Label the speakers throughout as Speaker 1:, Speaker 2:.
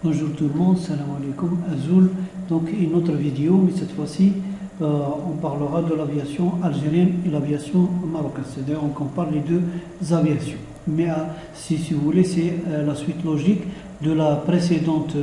Speaker 1: Bonjour tout le monde, salam alaikum, Azoul. Donc une autre vidéo, mais cette fois-ci on parlera de l'aviation algérienne et l'aviation marocaine. C'est-à-dire on compare les deux aviations. Mais si vous voulez, c'est la suite logique de la précédente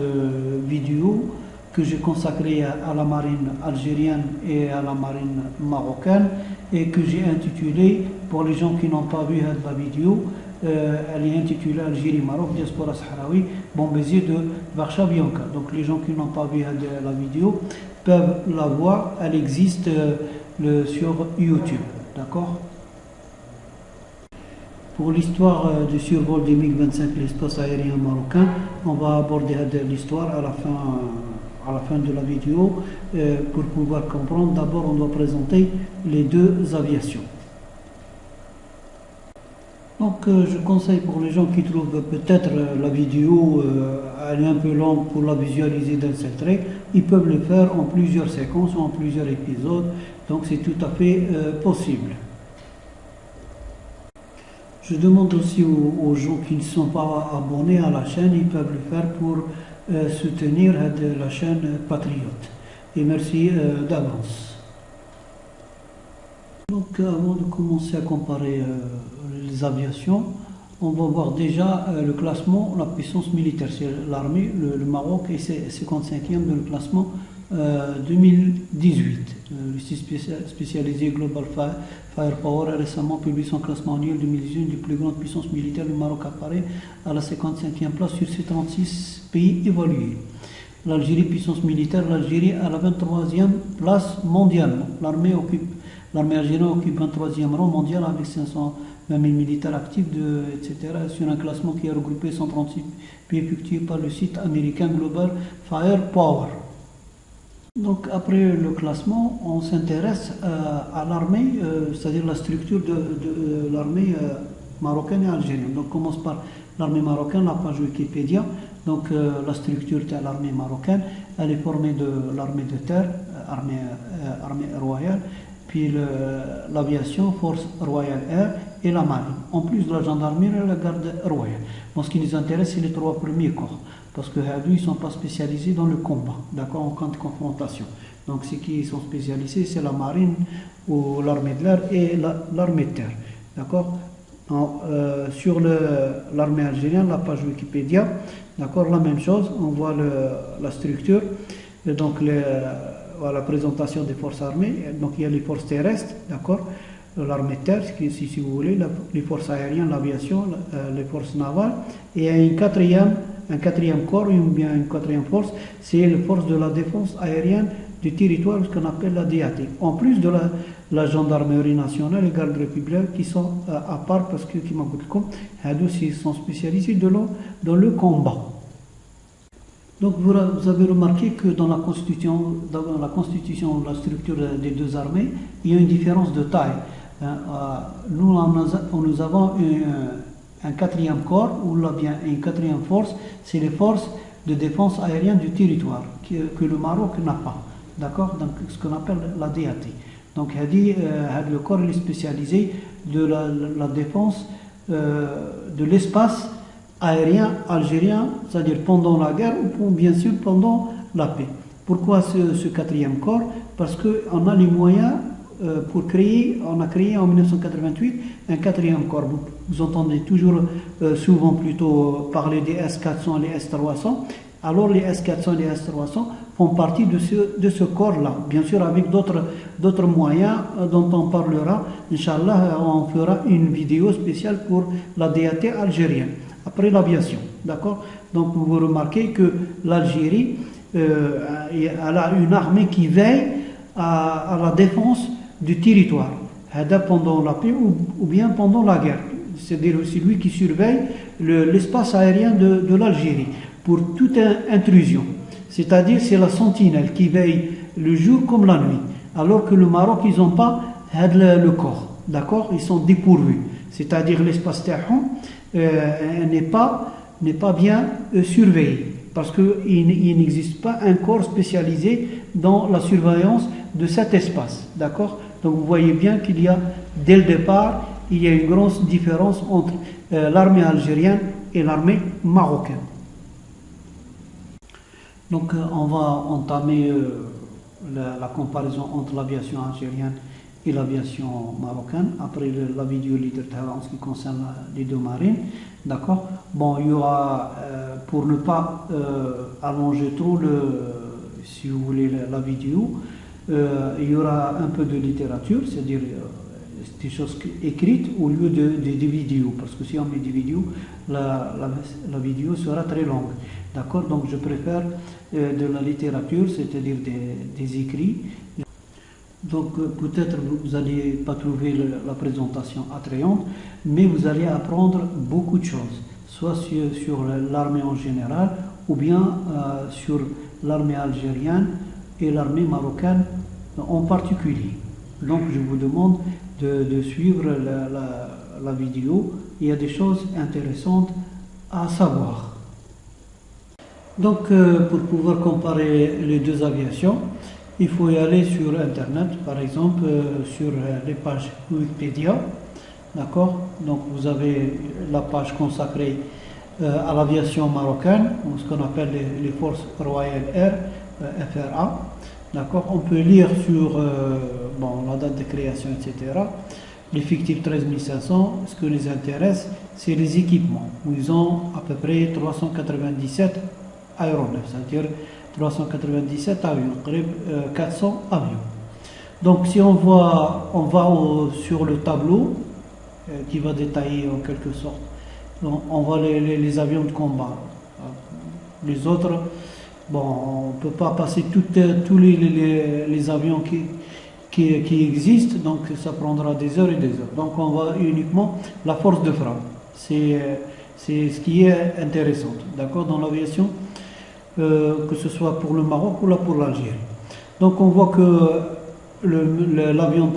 Speaker 1: vidéo que j'ai consacrée à la marine algérienne et à la marine marocaine et que j'ai intitulée, pour les gens qui n'ont pas vu la vidéo, elle est intitulée Algérie-Maroc, diaspora sahraoui, Bombézier de Varsha-Bianca. Donc les gens qui n'ont pas vu la vidéo peuvent la voir, elle existe sur YouTube. D'accord? Pour l'histoire du survol des MiG-25, l'espace aérien marocain, on va aborder l'histoire à la fin de la vidéo. Pour pouvoir comprendre, d'abord on doit présenter les deux aviations. Donc je conseille pour les gens qui trouvent peut-être la vidéo elle est un peu longue pour la visualiser d'un seul trait, ils peuvent le faire en plusieurs séquences ou en plusieurs épisodes, donc c'est tout à fait possible. Je demande aussi aux gens qui ne sont pas abonnés à la chaîne, ils peuvent le faire pour soutenir la chaîne Patriote. Et merci d'avance. Donc avant de commencer à comparer les aviations, on va voir déjà le classement, la puissance militaire. C'est l'armée, le Maroc est 55e dans le classement 2018. Le site spécialisé Global Firepower a récemment publié son classement annuel 2018 du plus grande puissance militaire. Le Maroc apparaît à la 55e place sur ces 36 pays évalués. L'Algérie, puissance militaire, l'Algérie à la 23e place mondialement. L'armée algérienne occupe 23e rang mondial avec 520 000 militaires actifs, etc. sur un classement qui a regroupé 136 pays effectués par le site américain Global Firepower. Donc après le classement, on s'intéresse à l'armée, c'est-à-dire la structure de l'armée marocaine et algérienne. Donc on commence par l'armée marocaine, la page Wikipédia. Donc la structure de l'armée marocaine, elle est formée de l'armée de terre, armée royale, puis l'aviation, force royale air et la marine, en plus de la gendarmerie et la garde royale. Bon, ce qui nous intéresse, c'est les trois premiers corps, parce que ils ne sont pas spécialisés dans le combat, d'accord, en cas de confrontation. Donc ceux qui sont spécialisés, c'est la marine ou l'armée de l'air et l'armée de terre, d'accord. Sur l'armée algérienne, la page Wikipédia, d'accord, la même chose, on voit la structure, et donc la présentation des forces armées. Donc il y a les forces terrestres, d'accord, l'armée de terre, si vous voulez, les forces aériennes, l'aviation, les forces navales, et un quatrième corps, ou bien une quatrième force, c'est les forces de la défense aérienne du territoire, ce qu'on appelle la DAT, en plus de la gendarmerie nationale et garde républicaine qui sont à part, parce que ils sont spécialisés dans le combat. Donc vous avez remarqué que dans la constitution, la structure des deux armées, il y a une différence de taille. Nous avons un quatrième corps, ou bien une quatrième force, c'est les forces de défense aérienne du territoire, que le Maroc n'a pas. D'accord? Donc ce qu'on appelle la DAT. Donc le corps est spécialisé de la défense de l'espace aérien algérien, c'est-à-dire pendant la guerre ou bien sûr pendant la paix. Pourquoi ce quatrième corps? Parce qu'on a les moyens on a créé en 1988 un quatrième corps. Vous entendez toujours souvent plutôt parler des S-400 et les S-300. Alors les S-400 et les S-300 font partie de ce corps-là, bien sûr avec d'autres moyens dont on parlera. Inch'Allah, on fera une vidéo spéciale pour la DAT algérienne. Après l'aviation, d'accord? Donc vous remarquez que l'Algérie elle a une armée qui veille à la défense du territoire, pendant la paix ou bien pendant la guerre. C'est-à-dire c'est lui qui surveille l'espace aérien de l'Algérie pour toute intrusion. C'est-à-dire c'est la sentinelle qui veille le jour comme la nuit. Alors que le Maroc, ils n'ont pas le corps, d'accord? Ils sont dépourvus. C'est-à-dire l'espace terrestre n'est pas bien surveillé, parce qu'il n'existe pas un corps spécialisé dans la surveillance de cet espace, d'accord. Donc vous voyez bien qu'il y a, dès le départ, il y a une grosse différence entre l'armée algérienne et l'armée marocaine. Donc on va entamer la comparaison entre l'aviation algérienne et l'aviation marocaine. Après la vidéo leader en ce qui concerne les deux marines. D'accord. Bon, il y aura, pour ne pas allonger trop si vous voulez, la vidéo, il y aura un peu de littérature, c'est-à-dire des choses écrites au lieu des vidéos, parce que si on met des vidéos, la vidéo sera très longue. D'accord. Donc je préfère de la littérature, c'est-à-dire des écrits. Donc peut-être vous n'allez pas trouver la présentation attrayante, mais vous allez apprendre beaucoup de choses, soit sur l'armée en général, ou bien sur l'armée algérienne et l'armée marocaine en particulier. Donc je vous demande de suivre la vidéo, il y a des choses intéressantes à savoir. Donc pour pouvoir comparer les deux aviations, il faut y aller sur internet, par exemple sur les pages Wikipédia, d'accord. Donc vous avez la page consacrée à l'aviation marocaine, ce qu'on appelle les forces royales air, FRA, d'accord. On peut lire sur la date de création, etc. L'effectif 13 500, ce qui les intéresse, c'est les équipements, où ils ont à peu près 397 aéronefs, c'est-à-dire 397 avions, 400 avions. Donc si on va sur le tableau qui va détailler en quelque sorte, on voit les avions de combat. Les autres, bon, on ne peut pas passer tous les avions qui existent, donc ça prendra des heures et des heures. Donc on voit uniquement la force de frappe. C'est ce qui est intéressant, d'accord, dans l'aviation. Que ce soit pour le Maroc ou là pour l'Algérie. Donc on voit que l'avion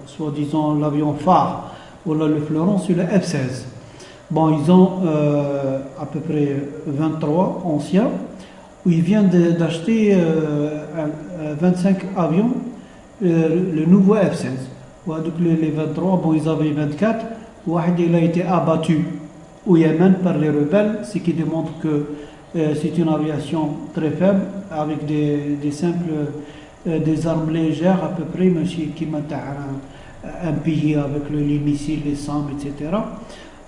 Speaker 1: soi-disant l'avion phare ou là le fleuron, c'est le F-16. Bon, ils ont à peu près 23 anciens, où ils viennent d'acheter 25 avions, le nouveau F-16. Donc les 23, bon, ils avaient 24. Il a été abattu au Yémen par les rebelles, ce qui démontre que c'est une aviation très faible, avec des simples des armes légères à peu près, mais qui mettent un pays avec les missiles, les SAM, etc.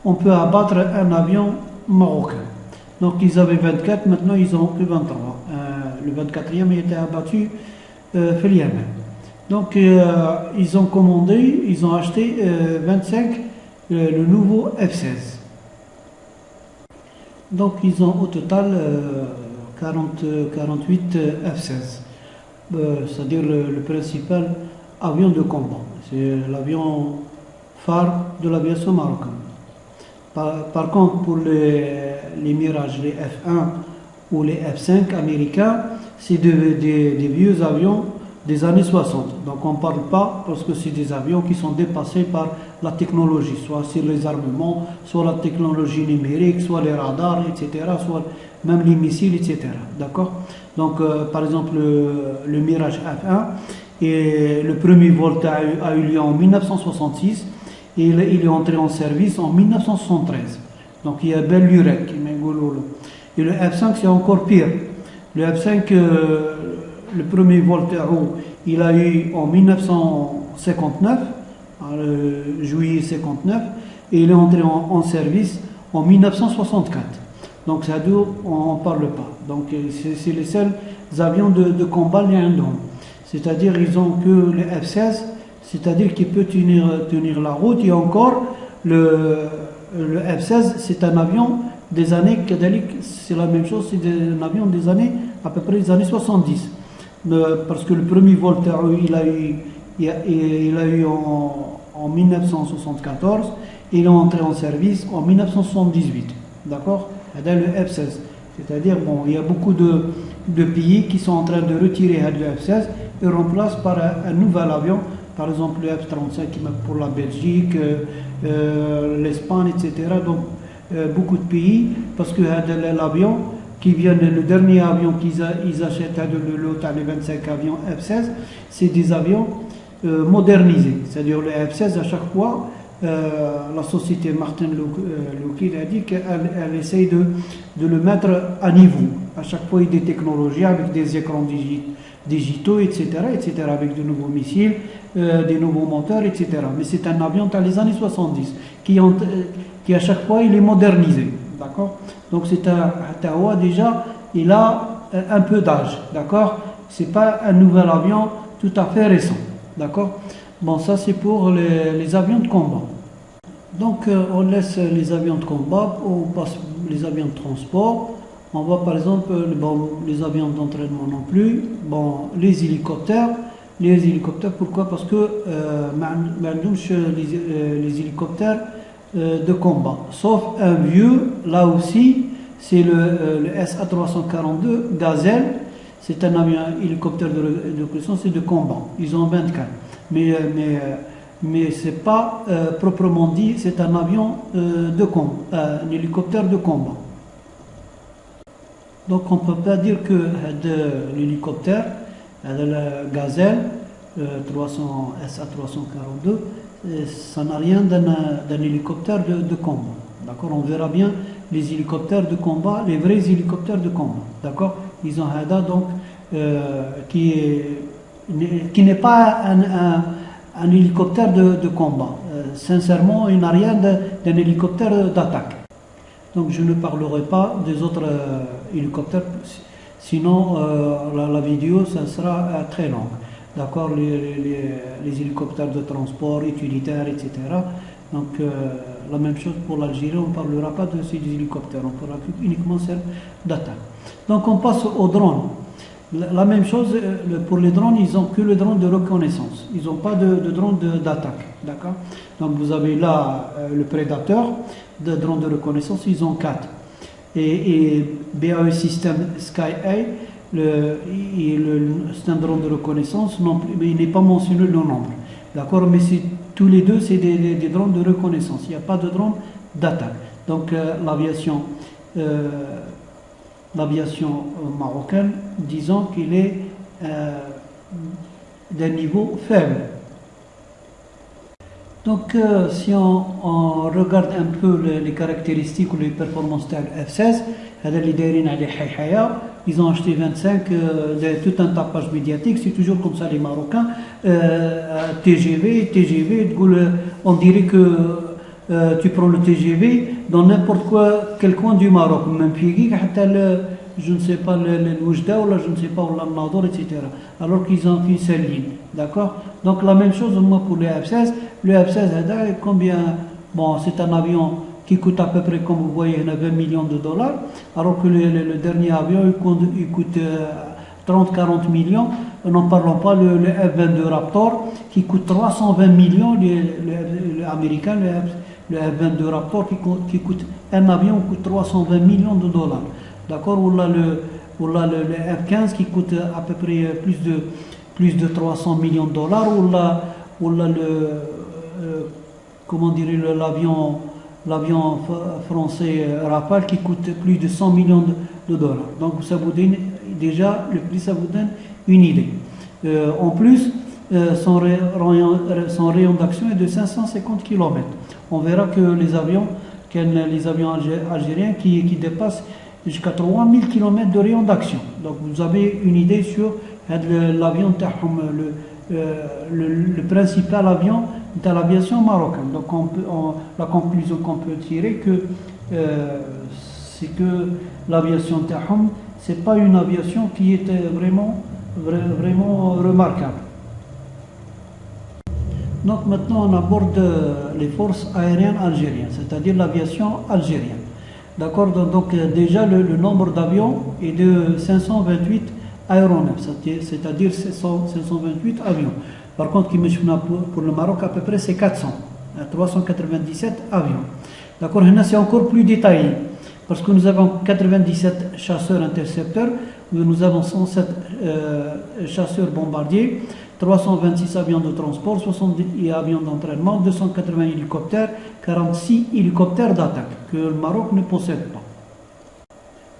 Speaker 1: On peut abattre un avion marocain. Donc ils avaient 24, maintenant ils ont que 23. Le 24e a été abattu au Yémen. Donc ils ont commandé, ils ont acheté 25 le nouveau F-16. Donc ils ont au total 48 F-16, c'est-à-dire le principal avion de combat. C'est l'avion phare de l'aviation marocaine. Par contre, pour les Mirage, les F1 ou les F5 américains, c'est des vieux avions des années 60. Donc on ne parle pas, parce que c'est des avions qui sont dépassés par la technologie, soit sur les armements, soit la technologie numérique, soit les radars, etc., soit même les missiles, etc. D'accord. Donc par exemple le Mirage F1, et le premier vol a eu lieu en 1966 et il est entré en service en 1973. Donc il y a belle lurette. Et le F5 c'est encore pire. Le F5 le premier vol il a eu en 1959, juillet 59, et il est entré en service en 1964. Donc ça on ne parle pas. Donc c'est les seuls avions de combat Liandon. C'est-à-dire ils ont que le F-16, c'est-à-dire qu'il peut tenir la route. Et encore, le F-16, c'est un avion des années, c'est la même chose, c'est un avion des années, à peu près des années 70. Parce que le premier vol il a eu en 1974, et il est entré en service en 1978. D'accord? Le F-16. C'est-à-dire, bon, il y a beaucoup de pays qui sont en train de retirer le F-16 et remplacent par un nouvel avion, par exemple le F-35 pour la Belgique, l'Espagne, etc. Donc, beaucoup de pays, parce que l'avion qui vient, le dernier avion qu'ils achètent, les 25 avions F-16, c'est des avions modernisés. C'est-à-dire le F-16, à chaque fois, la société Martin Lockheed a dit qu'elle essaye de le mettre à niveau. À chaque fois, il y a des technologies avec des écrans digitaux, etc., avec de nouveaux missiles, des nouveaux moteurs, etc. Mais c'est un avion dans les années 70 qui à chaque fois, il est modernisé. D'accord? Donc, c'est un Tawa déjà, il a un peu d'âge. D'accord? C'est pas un nouvel avion tout à fait récent. D'accord? Bon, ça c'est pour les avions de combat. Donc on laisse les avions de combat, on passe les avions de transport. On voit par exemple les avions d'entraînement non plus. Bon, les hélicoptères. Les hélicoptères, pourquoi? Parce que les hélicoptères de combat. Sauf un vieux, là aussi, c'est le SA-342 Gazelle. C'est un avion hélicoptère de reconnaissance et de combat. Ils ont 24. Mais ce n'est pas proprement dit, c'est un avion de combat, un hélicoptère de combat. Donc on ne peut pas dire que l'hélicoptère, la Gazelle SA-342, ça n'a rien d'un hélicoptère de combat. D'accord? On verra bien les hélicoptères de combat, les vrais hélicoptères de combat. D'accord? Ils ont un donc qui n'est pas un hélicoptère de combat. Sincèrement, il n'a rien d'un hélicoptère d'attaque. Donc je ne parlerai pas des autres hélicoptères, sinon la vidéo ça sera très longue. D'accord, les hélicoptères de transport, utilitaires, etc. Donc la même chose pour l'Algérie, on ne parlera pas de ces hélicoptères, on parlera uniquement celle d'attaque. Donc on passe aux drones. La même chose pour les drones, ils n'ont que le drone de reconnaissance. Ils n'ont pas de drone d'attaque. D'accord? Donc vous avez là le prédateur de drone de reconnaissance, ils ont 4. Et BAE System Sky-A, c'est un drone de reconnaissance, non plus, mais il n'est pas mentionné le nombre. D'accord? Mais tous les deux, c'est des drones de reconnaissance. Il n'y a pas de drone d'attaque. Donc l'aviation marocaine, disons qu'il est d'un niveau faible. Donc si on regarde un peu les caractéristiques ou les performances de F-16, ils ont acheté 25, tout un tapage médiatique, c'est toujours comme ça les Marocains, TGV, on dirait que tu prends le TGV dans n'importe quel coin du Maroc, même je ne sais pas le Oujda ou je ne sais pas le Nador, etc. Alors qu'ils ont fait cette ligne, d'accord? Donc la même chose moi pour le F-16. Le F-16 combien? Bon, c'est un avion qui coûte à peu près, comme vous voyez, 20 millions de dollars, alors que le dernier avion il coûte 30-40 millions. N'en parlons pas le F-22 Raptor qui coûte 320 millions, le américain, le F-22 Raptor qui coûte, un avion coûte 320 millions de dollars. D'accord? Ou là le F-15 qui coûte à peu près plus de 300 millions de dollars. Ou là comment dirais l'avion français Rafale qui coûte plus de 100 millions de dollars. Donc ça vous donne déjà le prix, ça vous donne une idée. En plus, son rayon d'action est de 550 km. On verra que les avions algériens qui dépassent jusqu'à 3000 km de rayon d'action. Donc vous avez une idée sur l'avion, le principal avion de l'aviation marocaine. Donc la conclusion qu'on peut tirer c'est que l'aviation Tahom, c'est pas une aviation qui était vraiment remarquable. Donc maintenant on aborde les forces aériennes algériennes, c'est-à-dire l'aviation algérienne. D'accord, donc déjà le nombre d'avions est de 528 aéronefs, c'est-à-dire 528 avions. Par contre, pour le Maroc, à peu près, c'est 397 avions. D'accord, c'est encore plus détaillé, parce que nous avons 97 chasseurs intercepteurs, nous avons 107 chasseurs bombardiers, 326 avions de transport, 70 avions d'entraînement, 280 hélicoptères, 46 hélicoptères d'attaque que le Maroc ne possède pas.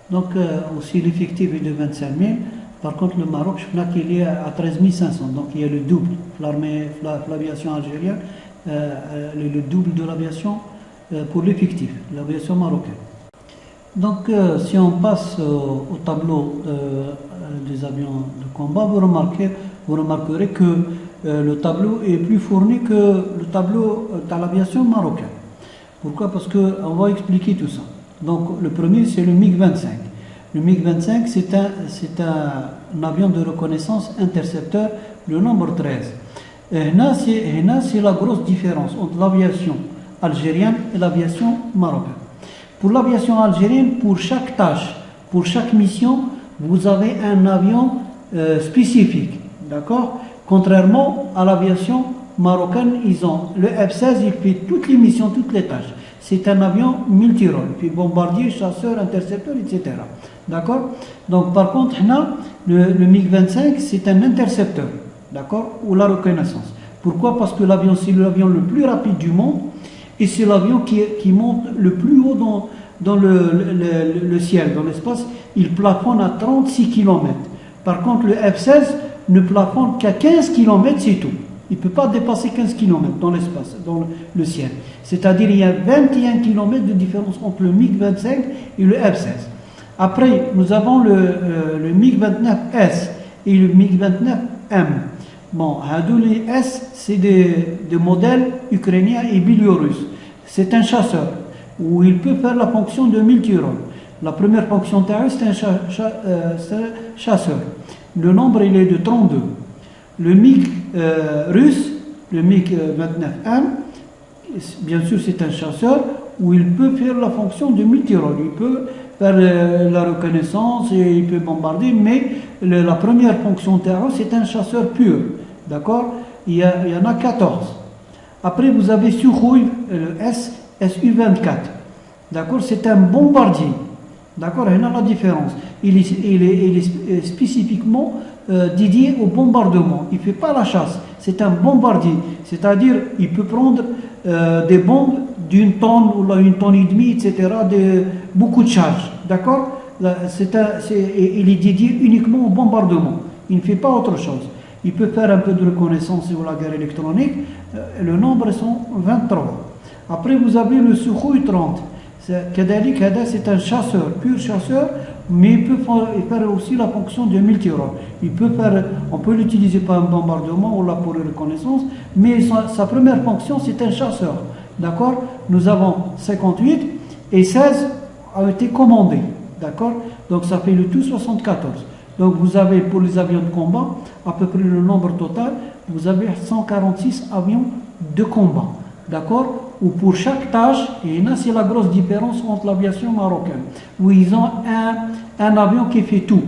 Speaker 1: Donc aussi l'effectif est de 25 000. Par contre le Maroc, je pense qu'il est à 13 500. Donc il y a le double. L'aviation algérienne le double de l'aviation pour l'effectif, l'aviation marocaine. Donc, si on passe au tableau des avions de combat, vous remarquerez que le tableau est plus fourni que le tableau de l'aviation marocaine. Pourquoi? Parce qu'on va expliquer tout ça. Donc, le premier, c'est le MiG-25. Le MiG-25, c'est un avion de reconnaissance intercepteur, le nombre 13. Et là, c'est la grosse différence entre l'aviation algérienne et l'aviation marocaine. Pour l'aviation algérienne, pour chaque tâche, pour chaque mission, vous avez un avion spécifique, d'accord? Contrairement à l'aviation marocaine, ils ont le F-16, il fait toutes les missions, toutes les tâches. C'est un avion multirôle, puis bombardier, chasseur, intercepteur, etc. D'accord? Donc par contre, le MiG-25, c'est un intercepteur, d'accord? Ou la reconnaissance. Pourquoi? Parce que l'avion, c'est l'avion le plus rapide du monde. Et c'est l'avion qui monte le plus haut dans le ciel, dans l'espace. Il plafonne à 36 km. Par contre, le F-16 ne plafonne qu'à 15 km, c'est tout. Il ne peut pas dépasser 15 km dans l'espace, dans le ciel. C'est-à-dire qu'il y a 21 km de différence entre le MiG-25 et le F-16. Après, nous avons le MiG-29S et le MiG-29M. Bon, les S, c'est des modèles ukrainiens et biélorusses. C'est un chasseur, où il peut faire la fonction de multirôle. La première fonction terrestre, c'est un chasseur. Le nombre, il est de 32. Le MiG russe, le MiG-29M, bien sûr, c'est un chasseur, où il peut faire la fonction de multirôle. Il peut faire la reconnaissance et il peut bombarder, mais la première fonction terrestre, c'est un chasseur pur. D'accord? Il y en a 14. Après, vous avez Sukhoi, le Su-24. D'accord? C'est un bombardier. D'accord? Il y a la différence. Il est spécifiquement dédié au bombardement. Il ne fait pas la chasse. C'est un bombardier. C'est-à-dire, il peut prendre des bombes d'une tonne ou une tonne et demie, etc., de beaucoup de charges. D'accord? Il est dédié uniquement au bombardement. Il ne fait pas autre chose. Il peut faire un peu de reconnaissance ou la guerre électronique. Le nombre sont 23. Après, vous avez le Sukhoi 30. C'est un chasseur, pur chasseur, mais il peut faire aussi la fonction de multirôle. On peut l'utiliser pour un bombardement ou là pour une reconnaissance, mais sa première fonction, c'est un chasseur. D'accord? Nous avons 58 et 16 ont été commandés. D'accord? Donc ça fait le tout 74. Donc vous avez pour les avions de combat, à peu près le nombre total, vous avez 146 avions de combat. D'accord? Ou pour chaque tâche, et là c'est la grosse différence entre l'aviation marocaine, où ils ont un avion qui fait tout.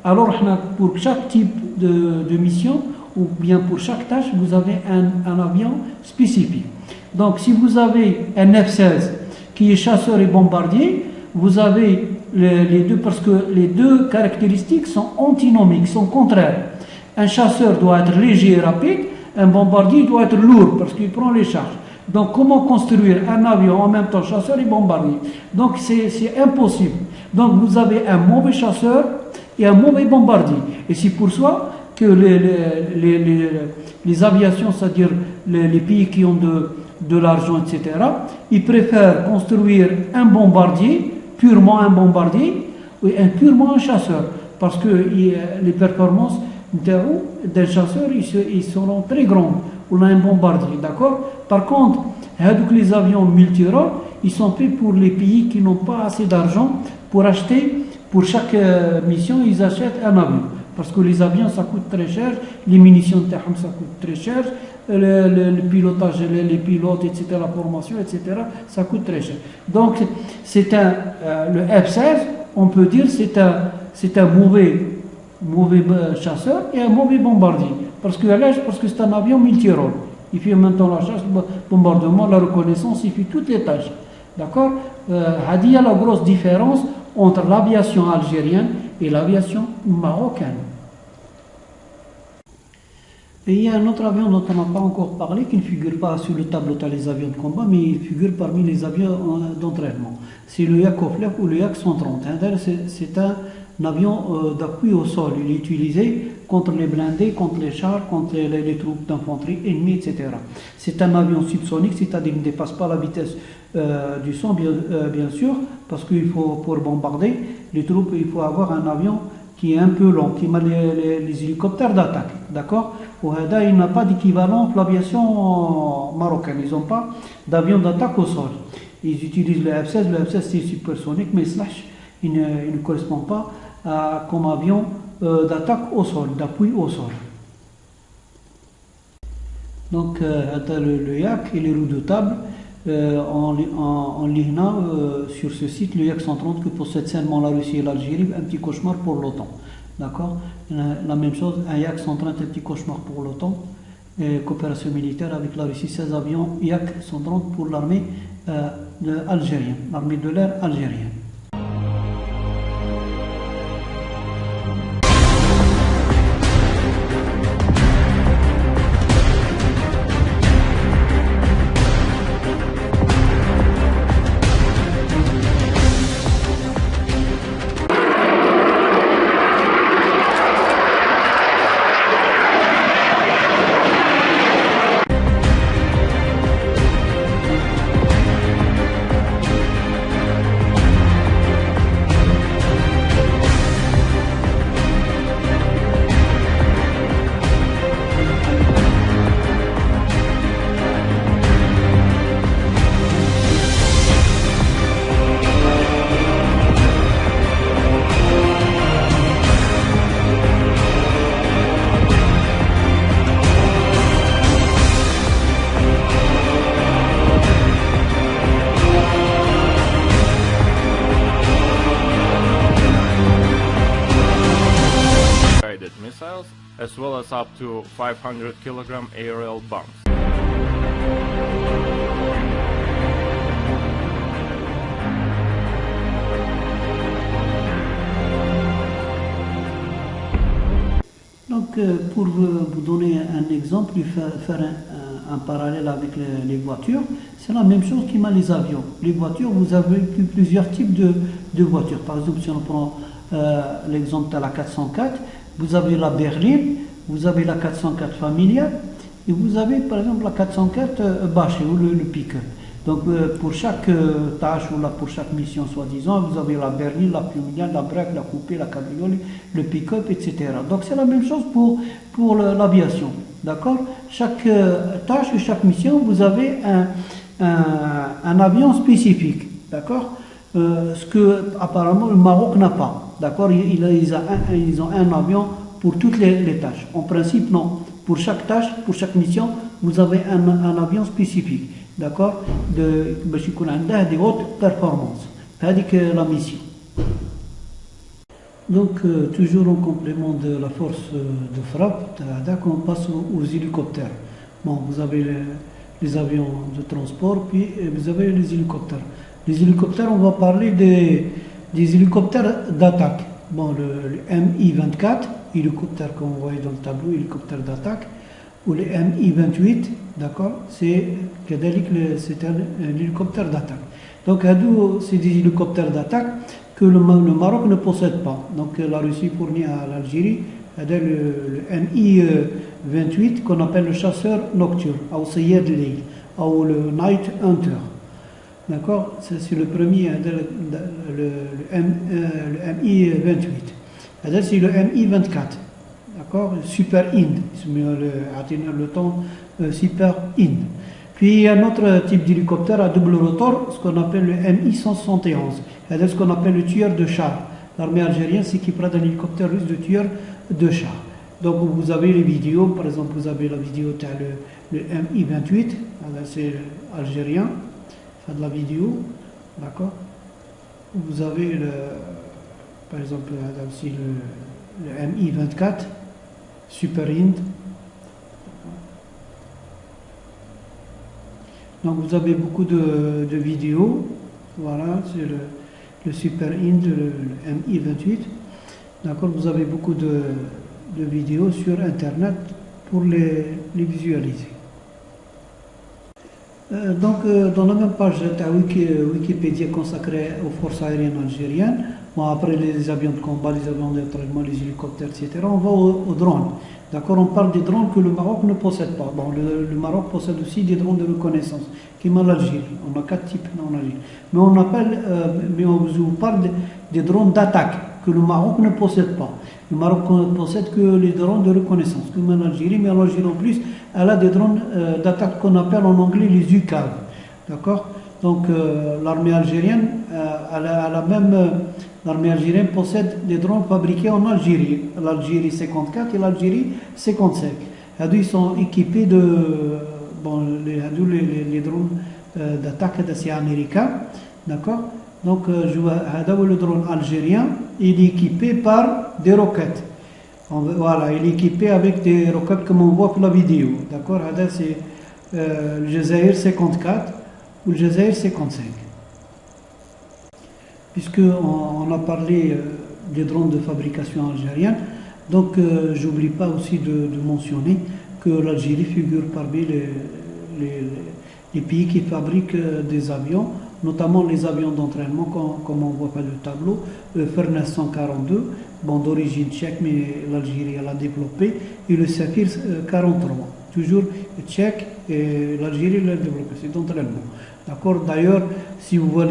Speaker 1: Alors pour chaque type de mission, ou bien pour chaque tâche, vous avez un avion spécifique. Donc si vous avez un F-16 qui est chasseur et bombardier, vous avez les deux, parce que les deux caractéristiques sont antinomiques, sont contraires. Un chasseur doit être léger et rapide, un bombardier doit être lourd parce qu'il prend les charges. Donc comment construire un avion en même temps chasseur et bombardier? Donc c'est impossible. Donc vous avez un mauvais chasseur et un mauvais bombardier. Et c'est pour ça que les aviations, c'est-à-dire les pays qui ont de l'argent, etc., ils préfèrent construire un bombardier, purement un bombardier, et purement un chasseur. Parce que les performances d'un chasseur, ils seront très grandes. On a un bombardier, d'accord? Par contre, les avions multirôles, ils sont faits pour les pays qui n'ont pas assez d'argent pour acheter, pour chaque mission, ils achètent un avion. Parce que les avions, ça coûte très cher, les munitions de ça coûte très cher, le pilotage, les pilotes, etc., la formation, etc., ça coûte très cher. Donc, le F-16, on peut dire, c'est un mauvais chasseur et un mauvais bombardier. Parce que c'est un avion multirôle. Il fait maintenant la chasse, le bombardement, la reconnaissance, il fait toutes les tâches. D'accord? Il y a la grosse différence entre l'aviation algérienne et l'aviation marocaine. Et il y a un autre avion dont on n'a pas encore parlé, qui ne figure pas sur le tableau des avions de combat, mais il figure parmi les avions d'entraînement. C'est le Yakovlev ou le Yak 130. C'est un avion d'appui au sol. Il est utilisé contre les blindés, contre les chars, contre les troupes d'infanterie ennemies, etc. C'est un avion subsonique, c'est-à-dire qu'il ne dépasse pas la vitesse du son, bien sûr, parce qu'il faut, pour bombarder les troupes, il faut avoir un avion qui est un peu long, qui met les hélicoptères d'attaque, d'accord? Au Hada, il n'a pas d'équivalent pour l'aviation marocaine, ils n'ont pas d'avion d'attaque au sol. Ils utilisent le F-16, le F-16 c'est supersonique, mais il ne correspond pas comme avion d'attaque au sol, d'appui au sol. Donc, le Yak et les redoutables, en lignant sur ce site le Yak 130 que possède seulement la Russie et l'Algérie, un petit cauchemar pour l'OTAN. D'accord? La même chose, un Yak 130, un petit cauchemar pour l'OTAN, coopération militaire avec la Russie, 16 avions Yak 130 pour l'armée algérienne, l'armée de l'air algérienne.
Speaker 2: Missiles, as well as up to 500 kg aerial bombs.
Speaker 1: Donc, pour vous donner un exemple, faire un parallèle avec les voitures, c'est la même chose qui met les avions. Les voitures, vous avez plusieurs types de voitures. Par exemple, si on prend l'exemple de la 404, vous avez la berline, vous avez la 404 familiale, et vous avez par exemple la 404 bâchée ou le pick-up. Donc pour chaque tâche ou pour chaque mission soi-disant, vous avez la berline, la familiale, la break, la coupée, la cabriolet, le pick-up, etc. Donc c'est la même chose pour l'aviation. D'accord? Chaque tâche et chaque mission, vous avez un avion spécifique. D'accord? Ce que apparemment le Maroc n'a pas. D'accord, ils ont un avion pour toutes les tâches. En principe, non. Pour chaque tâche, pour chaque mission, vous avez un avion spécifique. D'accord, de haute performance. C'est la mission. Donc, toujours en complément de la force de frappe, on passe aux hélicoptères. Bon, vous avez les avions de transport, puis vous avez les hélicoptères. Les hélicoptères, on va parler des hélicoptères d'attaque. Bon, le Mi-24, hélicoptère qu'on voit dans le tableau, hélicoptère d'attaque, ou le Mi-28, d'accord, c'est un hélicoptère d'attaque. Donc, c'est des hélicoptères d'attaque que le Maroc ne possède pas. Donc, la Russie fournit à l'Algérie le Mi-28 qu'on appelle le chasseur nocturne, ou Sayyad Layl, ou le Night Hunter. D'accord, c'est le premier, le Mi-28. C'est le Mi-24. D'accord, Super Ind, le temps Super Ind. Puis il y a un autre type d'hélicoptère à double rotor, ce qu'on appelle le Mi-171. C'est ce qu'on appelle le tueur de chars. L'armée algérienne s'équipera d'un hélicoptère russe de tueur de chars. Donc vous avez les vidéos, par exemple vous avez la vidéo le Mi-28, c'est algérien. De la vidéo, d'accord. Vous avez par exemple aussi le Mi-24 Super Ind. Donc vous avez beaucoup de vidéos. Voilà, c'est le Super Ind, le Mi-28. D'accord, vous avez beaucoup de vidéos sur Internet pour les visualiser. Dans la même page de Wikipédia consacrée aux forces aériennes algériennes, bon, après les avions de combat, les avions d'entraînement, les hélicoptères, etc., on va aux drones. D'accord, on parle des drones que le Maroc ne possède pas. Bon, le Maroc possède aussi des drones de reconnaissance, qui est l'Algérie. On a 4 types en Algérie. Mais on vous parle des drones d'attaque que le Maroc ne possède pas. Le Maroc ne possède que les drones de reconnaissance, comme en Algérie, mais en Algérie en plus, elle a des drones d'attaque qu'on appelle en anglais les UCAV. D'accord? Donc l'armée algérienne, l'armée algérienne possède des drones fabriqués en Algérie, l'Algérie 54 et l'Algérie 55. Ils sont équipés de les drones d'attaque d'essai américain. D'accord? Donc le drone algérien, il est équipé par des roquettes. Voilà, il est équipé avec des roquettes comme on voit pour la vidéo. D'accord? C'est le Jazair 54 ou le Jazair 55. Puisqu'on a parlé des drones de fabrication algérienne, donc j'oublie pas aussi de mentionner que l'Algérie figure parmi les pays qui fabriquent des avions, notamment les avions d'entraînement, comme on voit pas le tableau, Fernez 142, bon, d'origine tchèque, mais l'Algérie l'a développé, et le Safir 43, toujours tchèque, et l'Algérie l'a développé, c'est d'entraînement. D'accord. D'ailleurs, si vous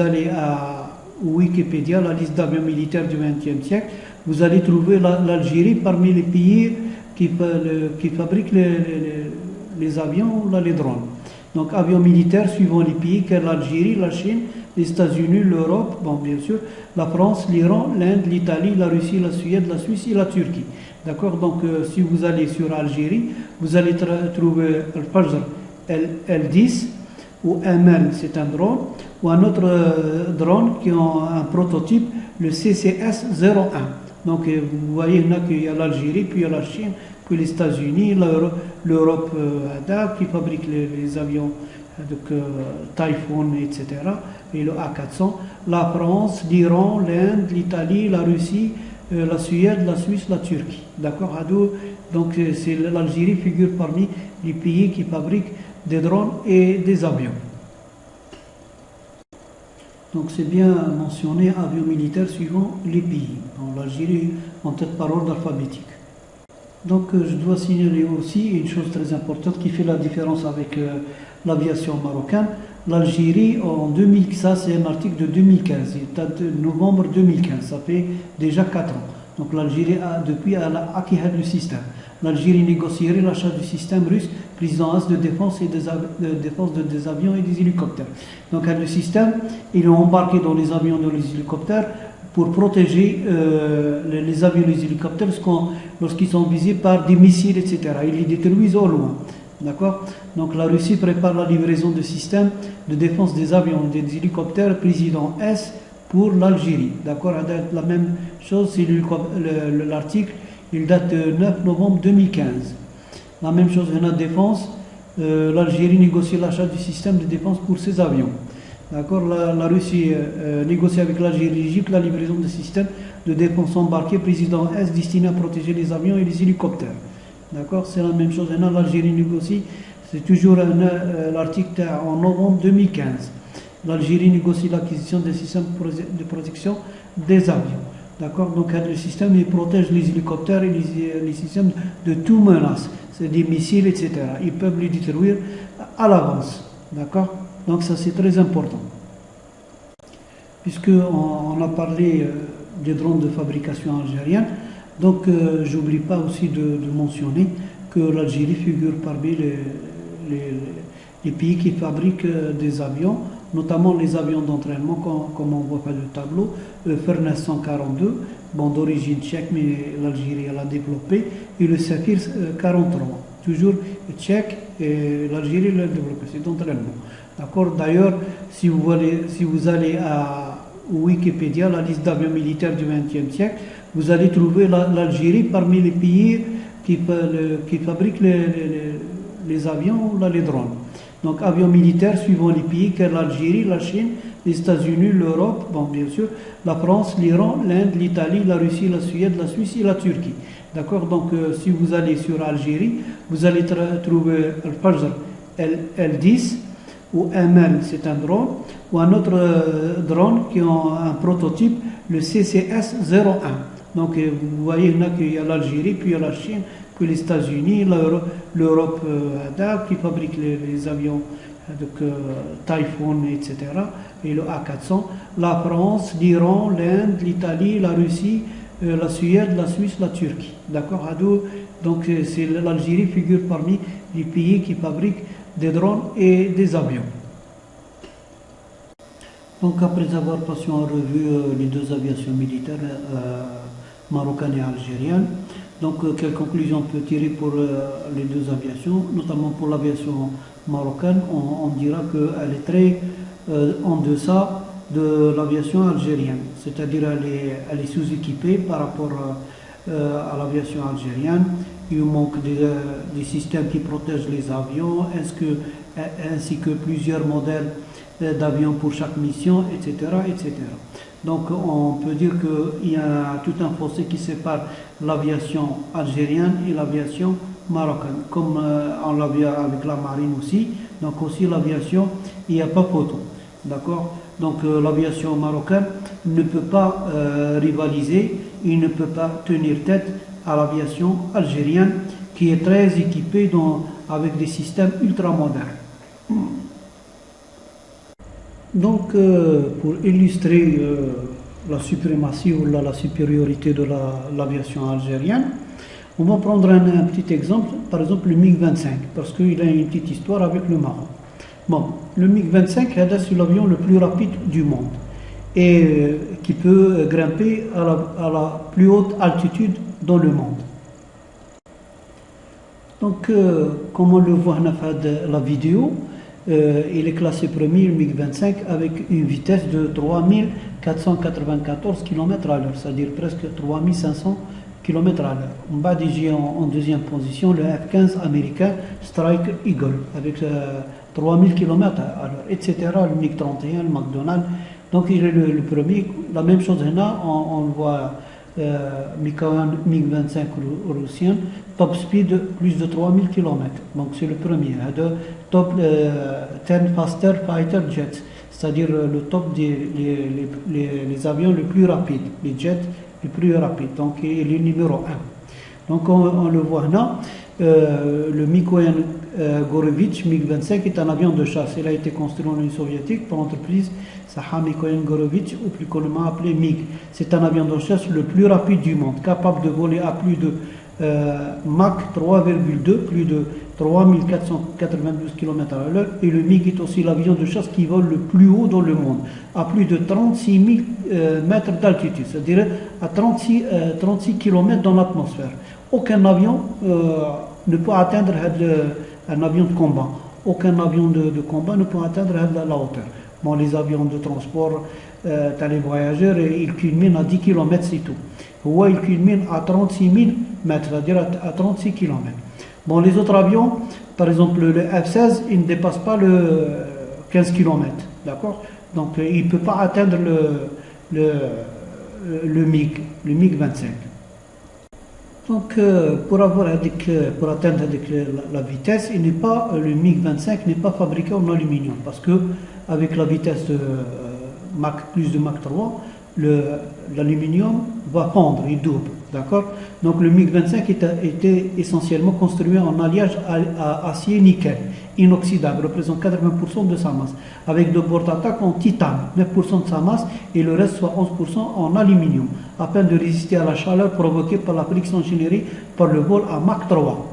Speaker 1: allez à Wikipédia, la liste d'avions militaires du XXe siècle, vous allez trouver l'Algérie parmi les pays qui fabriquent les avions, les drones. Donc avions militaires suivant les pays que l'Algérie, la Chine, les États-Unis, l'Europe, bon, bien sûr, la France, l'Iran, l'Inde, l'Italie, la Russie, la Suède, la Suisse et la Turquie. D'accord. Donc si vous allez sur Algérie, vous allez trouver Al-Fajr L10 ou ML, c'est un drone, ou un autre drone qui a un prototype, le CCS-01. Donc vous voyez qu'il y a l'Algérie, puis il y a la Chine, puis les États-Unis, l'Europe qui fabrique les avions Typhoon, etc., et le A400, la France, l'Iran, l'Inde, l'Italie, la Russie, la Suède, la Suisse, la Turquie. D'accord. Donc l'Algérie figure parmi les pays qui fabriquent des drones et des avions. Donc c'est bien mentionné avions militaires suivant les pays. L'Algérie en tête par ordre alphabétique. Donc je dois signaler aussi une chose très importante qui fait la différence avec l'aviation marocaine. L'Algérie en 2000, ça c'est un article de 2015, il date de novembre 2015, ça fait déjà 4 ans. Donc l'Algérie depuis elle a acquis le système. L'Algérie négocierait l'achat du système russe président de défense et des avions et des hélicoptères. Donc le système, il est embarqué dans les avions et dans les hélicoptères pour protéger les avions et les hélicoptères lorsqu'ils sont visés par des missiles, etc. Ils les détruisent au loin. D'accord. Donc la Russie prépare la livraison de systèmes de défense des avions et des hélicoptères président S pour l'Algérie. D'accord. La même chose, c'est l'article, il date de 9 novembre 2015. La même chose, en défense, l'Algérie négocie l'achat du système de défense pour ses avions. D'accord. La Russie négocie avec l'Algérie la livraison de systèmes de défense embarqués président S destinés à protéger les avions et les hélicoptères. D'accord. C'est la même chose. L'Algérie négocie, c'est toujours l'article en novembre 2015. L'Algérie négocie l'acquisition des systèmes de protection des avions. D'accord. Donc le système il protège les hélicoptères et les systèmes de toute menace. C'est des missiles, etc. Ils peuvent les détruire à l'avance. D'accord. Donc ça c'est très important. Puisqu'on a parlé des drones de fabrication algérienne, donc j'oublie pas aussi de mentionner que l'Algérie figure parmi les pays qui fabriquent des avions, notamment les avions d'entraînement, comme on voit pas le tableau, Fernez 142, bon, d'origine tchèque, mais l'Algérie l'a développé, et le Safir 43, toujours tchèque, et l'Algérie l'a développé, c'est d'entraînement. D'accord. D'ailleurs, si vous allez à Wikipédia, la liste d'avions militaires du XXe siècle, vous allez trouver l'Algérie parmi les pays qui fabriquent les avions, les drones. Donc avions militaires suivant les pays que l'Algérie, la Chine, les États-Unis, l'Europe, bon bien sûr, la France, l'Iran, l'Inde, l'Italie, la Russie, la Suède, la Suisse et la Turquie. D'accord. Donc si vous allez sur Algérie, vous allez trouver Al-Fajr L10 ou ML, c'est un drone, ou un autre drone qui a un prototype, le CCS-01. Donc vous voyez qu'il y a l'Algérie, puis il y a la Chine, puis les États-Unis, l'Europe qui fabrique les avions Typhoon, etc. et le A400, la France, l'Iran, l'Inde, l'Italie, la Russie, la Suède, la Suisse, la Turquie. D'accord. Donc l'Algérie figure parmi les pays qui fabriquent des drones et des avions. Donc après avoir passé en revue les deux aviations militaires marocaines et algériennes, donc quelles conclusions on peut tirer pour les deux aviations, notamment pour l'aviation marocaine, on dira qu'elle est très en deçà de l'aviation algérienne, c'est-à-dire elle est sous-équipée par rapport à l'aviation algérienne. Il manque des systèmes qui protègent les avions, ainsi que plusieurs modèles d'avions pour chaque mission, etc., etc. Donc on peut dire qu'il y a tout un fossé qui sépare l'aviation algérienne et l'aviation marocaine, comme on l'a vu avec la marine aussi. Donc aussi l'aviation, il n'y a pas photo. D'accord. Donc l'aviation marocaine ne peut pas rivaliser, il ne peut pas tenir tête à l'aviation algérienne qui est très équipée avec des systèmes ultramodernes. Donc pour illustrer la suprématie ou la supériorité de l'aviation algérienne, on va prendre un petit exemple, par exemple le MiG-25, parce qu'il a une petite histoire avec le Maroc. Bon, le MiG-25 c'est l'avion le plus rapide du monde et qui peut grimper à la plus haute altitude dans le monde. Donc, comme on le voit dans la vidéo, il est classé premier, le MiG-25, avec une vitesse de 3494 km/h, c'est-à-dire presque 3500 km/h. On va dire en deuxième position le F-15 américain Strike Eagle avec 3000 km/h, etc. Le MiG-31, le McDonnell. Donc il est le premier. La même chose là, on voit MiG-25 russien, top speed plus de 3000 km. Donc c'est le premier. Top 10 Faster Fighter Jets, c'est-à-dire le top les avions les plus rapides, les jets les plus rapides. Donc il est numéro 1. Donc on le voit là. Le Mikoyan Gorovitch MiG-25 est un avion de chasse. Il a été construit en Union soviétique par l'entreprise Saha Mikoyan Gorovitch, ou plus communément appelé MiG. C'est un avion de chasse le plus rapide du monde, capable de voler à plus de Mach 3,2, plus de 3492 km/h. Et le MiG est aussi l'avion de chasse qui vole le plus haut dans le monde, à plus de 36 000 mètres d'altitude, c'est-à-dire à 36 km dans l'atmosphère. Aucun avion ne peut atteindre un avion de combat. Aucun avion de combat ne peut atteindre la hauteur. Bon, les avions de transport, les voyageurs, ils culminent à 10 km, c'est tout. Ou ils culminent à 36 000 mètres, c'est-à-dire à 36 km. Bon, les autres avions, par exemple le F-16, il ne dépasse pas le 15 km. D'accord. Donc il ne peut pas atteindre le MiG-25. Donc, pour atteindre la vitesse, le MiG-25 n'est pas fabriqué en aluminium, parce que avec la vitesse de plus de Mach 3, l'aluminium va fondre, il double, d'accord. Donc le MiG-25 était essentiellement construit en alliage à acier nickel, inoxydable, représente 80% de sa masse, avec de porte-attaques en titane, 9% de sa masse, et le reste soit 11% en aluminium, afin de résister à la chaleur provoquée par la friction générée par le vol à Mach 3.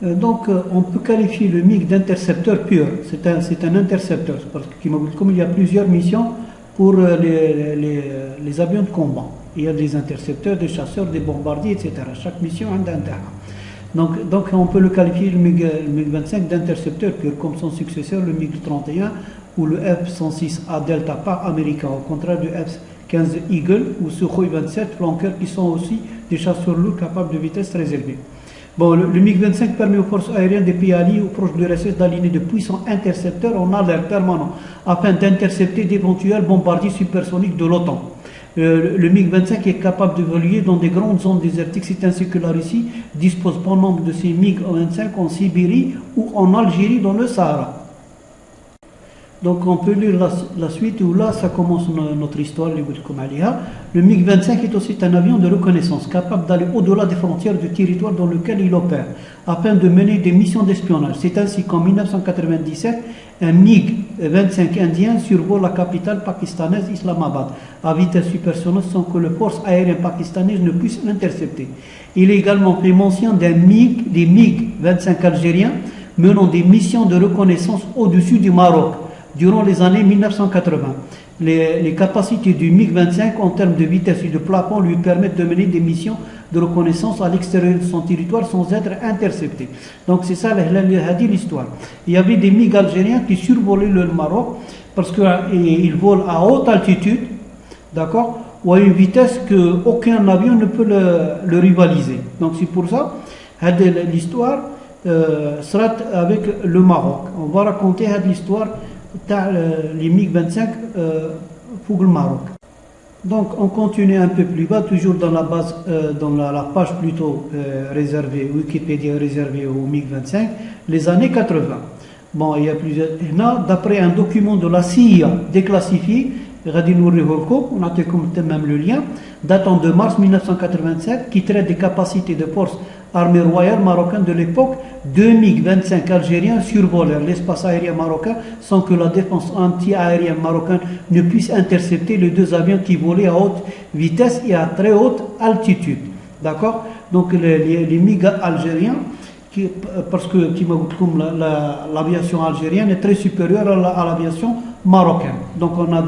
Speaker 1: Donc on peut qualifier le MiG d'intercepteur pur. C'est un intercepteur, parce que comme il y a plusieurs missions pour les avions de combat, il y a des intercepteurs, des chasseurs, des bombardiers, etc. Chaque mission a un terrain. Donc on peut le qualifier, le MiG-25, d'intercepteur pur, comme son successeur, le MiG-31 ou le F-106A Delta Pas américain, au contraire du F-15 Eagle ou Sukhoi 27 flanqueurs, qui sont aussi des chasseurs lourds capables de vitesse très élevée. Bon, le MiG-25 permet aux forces aériennes des pays alliés ou proches de l'URSS d'aligner de puissants intercepteurs en alerte permanent afin d'intercepter d'éventuels bombardiers supersoniques de l'OTAN. Le MiG-25 est capable d'évoluer dans des grandes zones désertiques. C'est ainsi que la Russie dispose bon nombre de ces MiG-25 en Sibérie ou en Algérie dans le Sahara. Donc on peut lire la suite où là ça commence notre histoire. Le MiG-25 est aussi un avion de reconnaissance capable d'aller au-delà des frontières du territoire dans lequel il opère afin de mener des missions d'espionnage. C'est ainsi qu'en 1997, un MiG-25 indien survole la capitale pakistanaise Islamabad à vitesse supersonique sans que les forces aériennes pakistanaises ne puissent l'intercepter. Il est également fait mention des MiG-25 algériens menant des missions de reconnaissance au-dessus du Maroc durant les années 1980. Les capacités du MiG-25 en termes de vitesse et de plafond lui permettent de mener des missions de reconnaissance à l'extérieur de son territoire sans être intercepté. Donc c'est ça l'histoire. Il y avait des MiG algériens qui survolaient le Maroc parce qu'ils volent à haute altitude, d'accord, ou à une vitesse qu'aucun avion ne peut le rivaliser. Donc c'est pour ça l'histoire sera avec le Maroc. On va raconter l'histoire les MiG-25 pour le Maroc. Donc on continue un peu plus bas, toujours dans la base, dans la page plutôt réservée, Wikipédia réservée au MiG-25, les années 80. Bon, il y a plusieurs. D'après un document de la CIA déclassifié, on a même le lien, datant de mars 1987, qui traite des capacités de forces armée royale marocaine de l'époque. 2 MiG-25 algériens survolèrent l'espace aérien marocain sans que la défense anti-aérienne marocaine ne puisse intercepter les deux avions qui volaient à haute vitesse et à très haute altitude. D'accord? Donc les MiG algériens, parce que l'aviation algérienne est très supérieure à l'aviation marocaine. Donc on a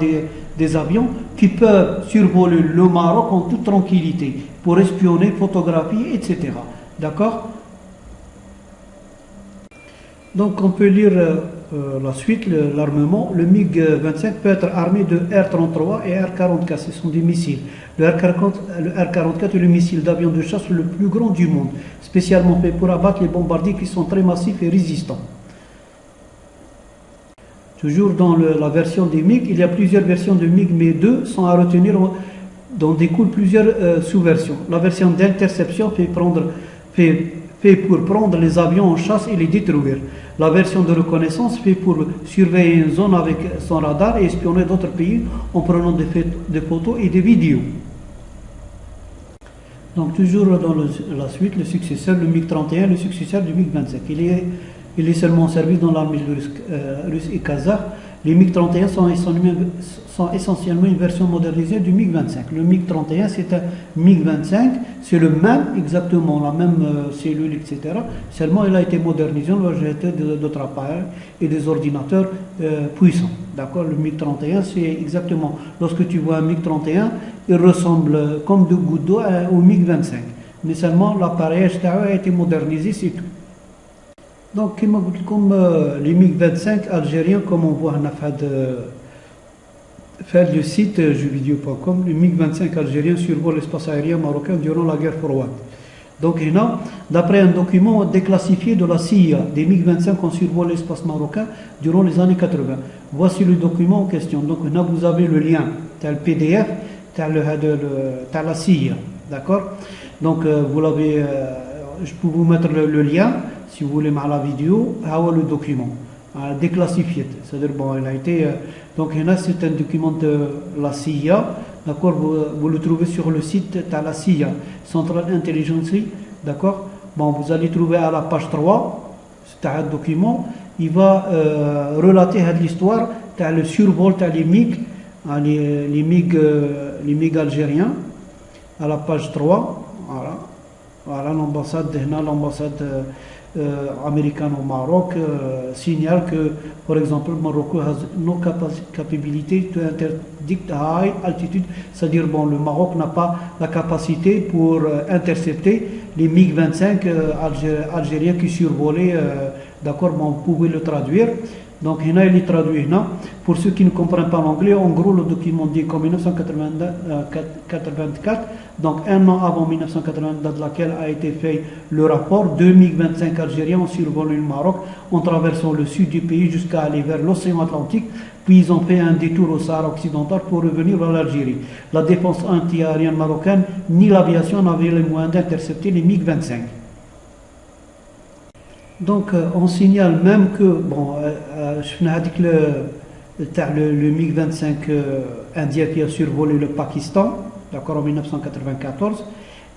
Speaker 1: des avions qui peuvent survoler le Maroc en toute tranquillité pour espionner, photographier, etc. D'accord? Donc on peut lire la suite, l'armement. Le MiG-25 peut être armé de R-33 et R-44, ce sont des missiles. Le R-44 est le missile d'avion de chasse le plus grand du monde, spécialement fait pour abattre les bombardiers qui sont très massifs et résistants. Toujours dans la version des MiG, il y a plusieurs versions de MiG, mais deux sont à retenir dont découlent plusieurs sous-versions. La version d'interception fait pour prendre les avions en chasse et les détruire. La version de reconnaissance fait pour surveiller une zone avec son radar et espionner d'autres pays en prenant des photos et des vidéos. Donc toujours dans la suite, le successeur, le MiG-31, le successeur du MiG-25. Il est seulement en service dans l'armée russe et kazakh. Les MiG-31 sont essentiellement une version modernisée du MiG-25. Le MiG-31, c'est un MiG-25, c'est le même, exactement la même cellule, etc. Seulement, il a été modernisé, on l'a jeté d'autres appareils et des ordinateurs puissants. D'accord? Le MiG-31, c'est exactement, lorsque tu vois un MiG-31, il ressemble comme deux gouttes d'eau au MiG-25. Mais seulement, l'appareil a été modernisé, c'est tout. Donc, comme les MiG-25 algériens, comme on voit, on a fait le site jeuxvideo.com, les MiG-25 algériens survolent l'espace aérien marocain durant la guerre froide. Donc, d'après un document déclassifié de la CIA, des MiG-25 ont survolé l'espace marocain durant les années 80. Voici le document en question. Donc, là, vous avez le lien, tu as le PDF, tu as la CIA. D'accord? Donc, vous l'avez, je peux vous mettre le lien. Si vous voulez, à la vidéo, le document déclassifié. C'est-à-dire, bon, il a été. Donc, là, c'est un document de la CIA. D'accord, vous le trouvez sur le site de la CIA, Central Intelligence. D'accord, bon, vous allez trouver à la page 3, c'est un document. Il va relater l'histoire, le survol, les MiG, les MiG algériens, à la page 3. Voilà l'ambassade américaine au Maroc signale que, par exemple, le Maroc a nos capacités d'interdicte à high altitude, c'est-à-dire bon, le Maroc n'a pas la capacité pour intercepter les MiG-25 algériens qui survolaient. D'accord, bon, vous pouvez le traduire. Donc, il est traduit. Pour ceux qui ne comprennent pas l'anglais, en gros, le document dit qu'en 1984, donc un an avant 1980, date laquelle a été fait le rapport, 2 MiG-25 algériens ont survolé le Maroc en traversant le sud du pays jusqu'à aller vers l'océan Atlantique. Puis ils ont fait un détour au Sahara occidental pour revenir à l'Algérie. La défense anti-aérienne marocaine ni l'aviation n'avaient les moyens d'intercepter les MiG-25. Donc on signale même que, bon, je le MiG-25 indien qui a survolé le Pakistan, d'accord, en 1994,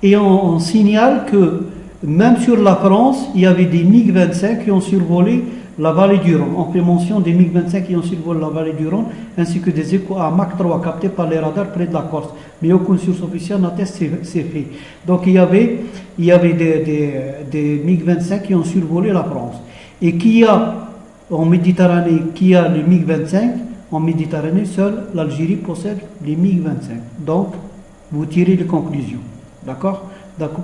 Speaker 1: et on signale que même sur la France, il y avait des MiG-25 qui ont survolé la vallée du Rhône. On fait mention des MiG-25 qui ont survolé la vallée du Rhône, ainsi que des échos à Mach 3 captés par les radars près de la Corse. Mais aucune source officielle n'atteste ces faits. Donc il y avait des MiG-25 qui ont survolé la France. Et qui a en Méditerranée, qui a les MiG-25, en Méditerranée, seule l'Algérie possède les MiG-25. Donc, vous tirez les conclusions. D'accord?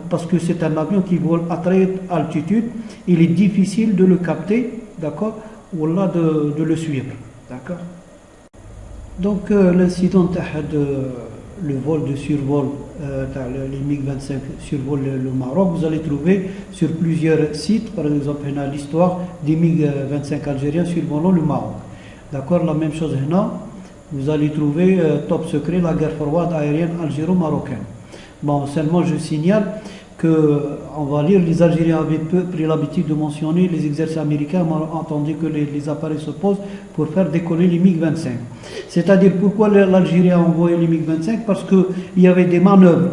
Speaker 1: Parce que c'est un avion qui vole à très haute altitude. Il est difficile de le capter, d'accord, ou là de le suivre. D'accord? Donc, l'incident le vol de survol, les MiG-25 survolent le Maroc, vous allez trouver sur plusieurs sites, par exemple, on a l'histoire des MiG-25 algériens survolant le Maroc. D'accord, la même chose, vous allez trouver top secret, la guerre froide aérienne algéro-marocaine. Bon, seulement je signale que, on va lire, les Algériens avaient peu pris l'habitude de mentionner les exercices américains, entendu que les appareils se posent pour faire décoller les MiG-25. C'est-à-dire, pourquoi l'Algérie a envoyé les MiG-25? Parce qu'il y avait des manœuvres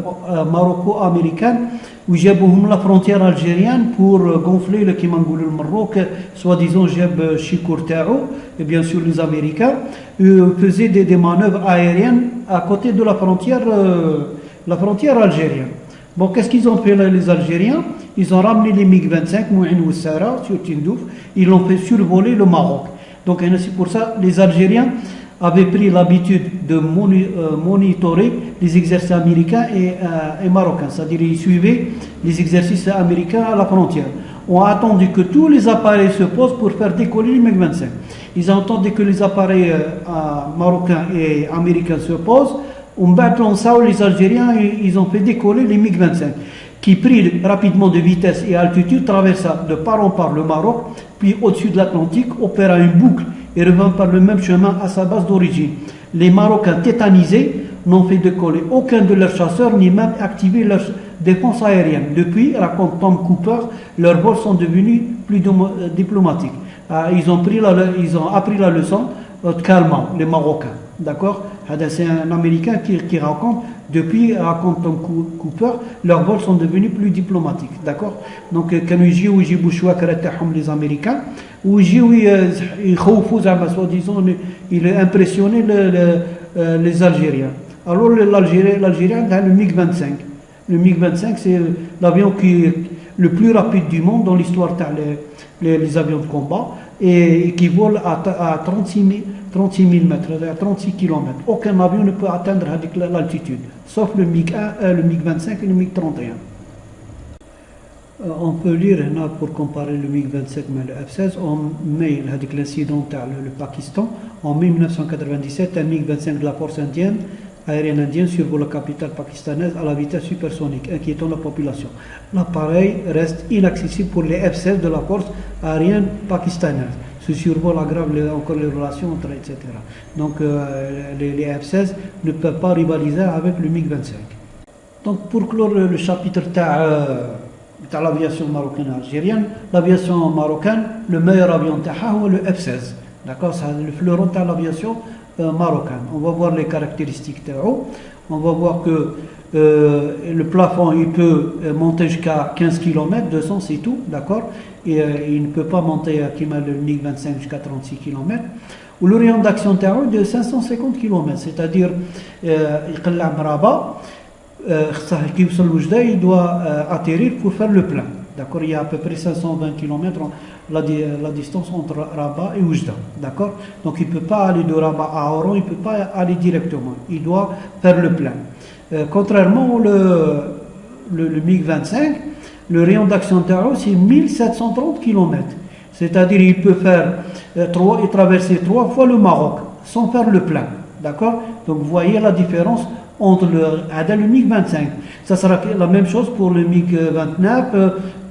Speaker 1: maroco-américaines où j'aime la frontière algérienne pour gonfler le Kimangoul le Maroc, soi-disant Jeb Chikourtao, et bien sûr les Américains, faisaient des manœuvres aériennes à côté de la frontière algérienne. Bon, qu'est-ce qu'ils ont fait là, les Algériens? Ils ont ramené les MiG-25, Mouin ou Sara, sur Tindouf, ils l'ont fait survoler le Maroc. Donc, c'est pour ça que les Algériens avaient pris l'habitude de monitorer les exercices américains et marocains. C'est-à-dire, ils suivaient les exercices américains à la frontière. On a attendu que tous les appareils se posent pour faire décoller les MiG-25. Ils ont attendu que les appareils marocains et américains se posent. On battant ça, les Algériens, ils ont fait décoller les MiG-25, qui pris rapidement de vitesse et altitude, traversa de part en part le Maroc, puis au-dessus de l'Atlantique, opéra une boucle et revint par le même chemin à sa base d'origine. Les Marocains tétanisés n'ont fait décoller aucun de leurs chasseurs, ni même activé leur défense aérienne. Depuis, raconte Tom Cooper, leurs vols sont devenus plus diplomatiques. Ils ont appris la leçon calmement, les Marocains. D'accord? C'est un Américain qui raconte, depuis, raconte Tom Cooper, leurs vols sont devenus plus diplomatiques. D'accord? Donc, quand ils ont les Américains, ou ils soi-disant, il a impressionné les Algériens. Alors, l'Algérien a le MiG-25. Le MiG-25, c'est l'avion le plus rapide du monde dans l'histoire les avions de combat, et qui vole à 36 000 mètres, à 36 km. Aucun avion ne peut atteindre l'altitude, sauf le MiG-1, le MiG-25 et le MiG-31. On peut lire, pour comparer le MiG-25 et le F-16, en mai, avec l'incident le Pakistan, en mai 1997, un MiG-25 de la force aérienne indienne survole la capitale pakistanaise à la vitesse supersonique, inquiétant la population. L'appareil reste inaccessible pour les F-16 de la force aérienne pakistanaise. Ce survol aggrave encore les relations entre, etc. Donc les F-16 ne peuvent pas rivaliser avec le MiG-25. Donc pour clore le chapitre de l'aviation marocaine et algérienne, l'aviation marocaine, le meilleur avion c'est le F-16. D'accord, c'est le fleuron de l'aviation marocaine. On va voir les caractéristiques. On va voir que le plafond il peut monter jusqu'à 15 km, 200 c'est tout, d'accord, et il ne peut pas monter à le MiG-25 jusqu'à 36 km. Ou le rayon d'action terrestre de 550 km, c'est-à-dire il doit atterrir pour faire le plein. D'accord, il y a à peu près 520 km la distance entre Rabat et Oujda. D'accord, donc il ne peut pas aller de Rabat à Oran, il ne peut pas aller directement. Il doit faire le plein. Contrairement le MiG-25, le rayon d'action terrestre c'est 1730 km. C'est-à-dire il peut faire traverser 3 fois le Maroc sans faire le plein. D'accord? Donc vous voyez la différence entre le MiG 25. Ça sera la même chose pour le MiG 29,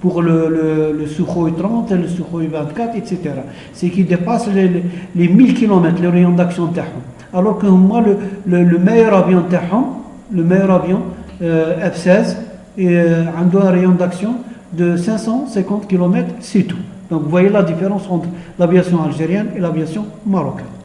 Speaker 1: pour le Sukhoi 30, le Sukhoi 24, etc. C'est qu'il dépasse les 1000 km, le rayon d'action تاعهم. Alors que moi, le meilleur avion F-16, a un rayon d'action de 550 km, c'est tout. Donc vous voyez la différence entre l'aviation algérienne et l'aviation marocaine.